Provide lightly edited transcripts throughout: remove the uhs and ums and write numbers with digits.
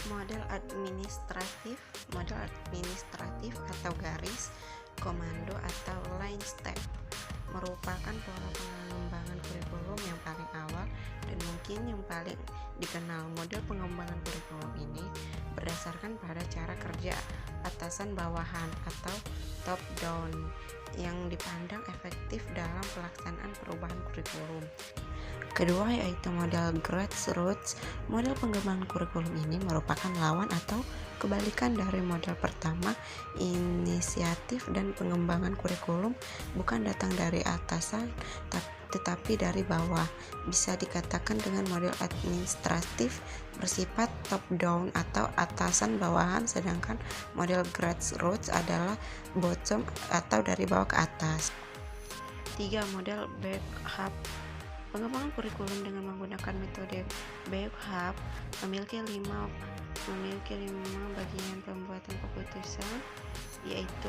Model administratif atau garis, komando atau line step merupakan pola pengembangan kurikulum yang paling awal dan mungkin yang paling dikenal. Model pengembangan kurikulum ini berdasarkan pada cara kerja atasan bawahan atau top down yang dipandang efektif dalam pelaksanaan perubahan kurikulum. Kedua yaitu model grassroots. Model pengembangan kurikulum ini merupakan lawan atau kebalikan dari model pertama. Inisiatif dan pengembangan kurikulum bukan datang dari atasan tetapi dari bawah. Bisa dikatakan dengan model administratif bersifat top down atau atasan bawahan, sedangkan model grassroots adalah bottom atau dari bawah ke atas. 3. Model backup. Pengembangan kurikulum dengan menggunakan metode backup memiliki lima bagian pembuatan keputusan, yaitu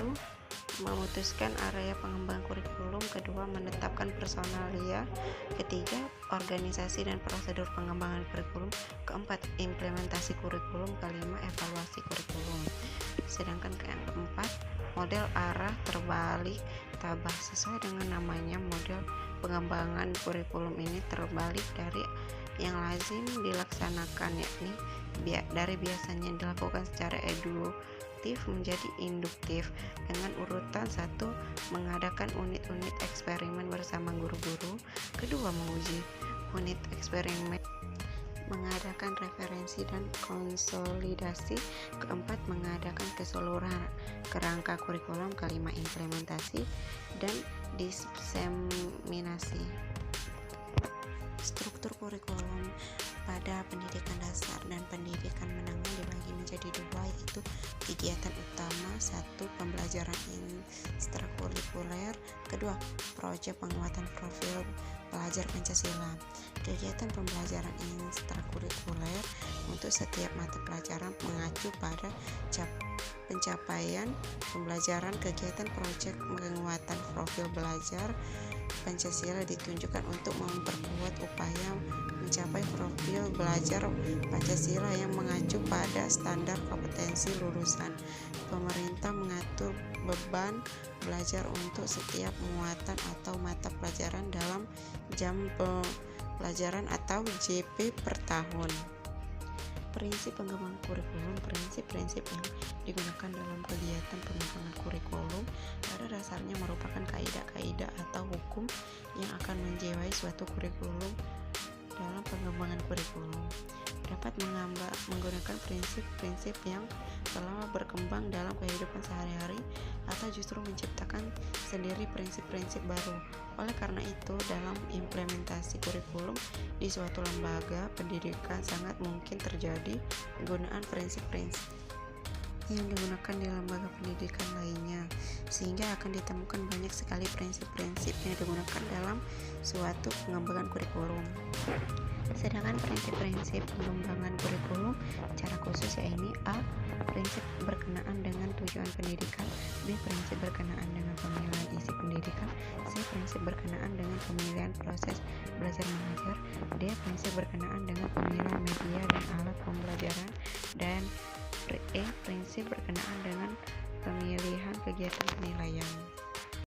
memutuskan area pengembangan kurikulum, kedua menetapkan personalia, ketiga organisasi dan prosedur pengembangan kurikulum, keempat implementasi kurikulum, kelima evaluasi kurikulum. Sedangkan yang keempat model arah terbalik tabah. Sesuai dengan namanya, model pengembangan kurikulum ini terbalik dari yang lazim dilaksanakan, yakni dari biasanya dilakukan secara deduktif menjadi induktif dengan urutan 1. Mengadakan unit-unit eksperimen bersama guru-guru, kedua menguji unit eksperimen, mengadakan referensi dan konsolidasi, keempat mengadakan keseluruhan kerangka kurikulum, kelima implementasi dan diseminasi. Struktur kurikulum pada pendidikan dasar dan pendidikan menengah dibagi menjadi dua, yaitu kegiatan utama 1. Pembelajaran ekstrakurikuler, kedua proyek penguatan profil pelajar Pancasila. Kegiatan pembelajaran ekstrakurikuler untuk setiap mata pelajaran mengacu pada pencapaian pembelajaran. Kegiatan proyek penguatan profil belajar Pancasila ditunjukkan untuk memperkuat upaya mencapai profil belajar Pancasila yang mengacu pada standar kompetensi lulusan. Pemerintah mengatur beban belajar untuk setiap muatan atau mata pelajaran dalam jam pelajaran atau JP per tahun. Prinsip pengembangan kurikulum. Prinsip-prinsip yang digunakan dalam kegiatan pengembangan kurikulum pada dasarnya merupakan kaidah-kaidah atau hukum yang akan menjiwai suatu kurikulum. Dalam pengembangan kurikulum dapat menggunakan prinsip-prinsip yang telah berkembang dalam kehidupan sehari-hari atau justru menciptakan sendiri prinsip-prinsip baru. Oleh karena itu, dalam implementasi kurikulum di suatu lembaga pendidikan sangat mungkin terjadi penggunaan prinsip-prinsip yang digunakan di lembaga pendidikan lainnya, sehingga akan ditemukan banyak sekali prinsip-prinsip yang digunakan dalam suatu pengembangan kurikulum. Sedangkan prinsip-prinsip pengembangan kurikulum secara khusus yaitu A. Prinsip berkenaan dengan tujuan pendidikan, B. Prinsip berkenaan dengan pemilihan isi pendidikan, C. Prinsip berkenaan dengan pemilihan proses belajar mengajar, D. Prinsip berkenaan dengan pemilihan media dan alat pembelajaran, dan E. Prinsip berkenaan dengan pemilihan kegiatan penilaian.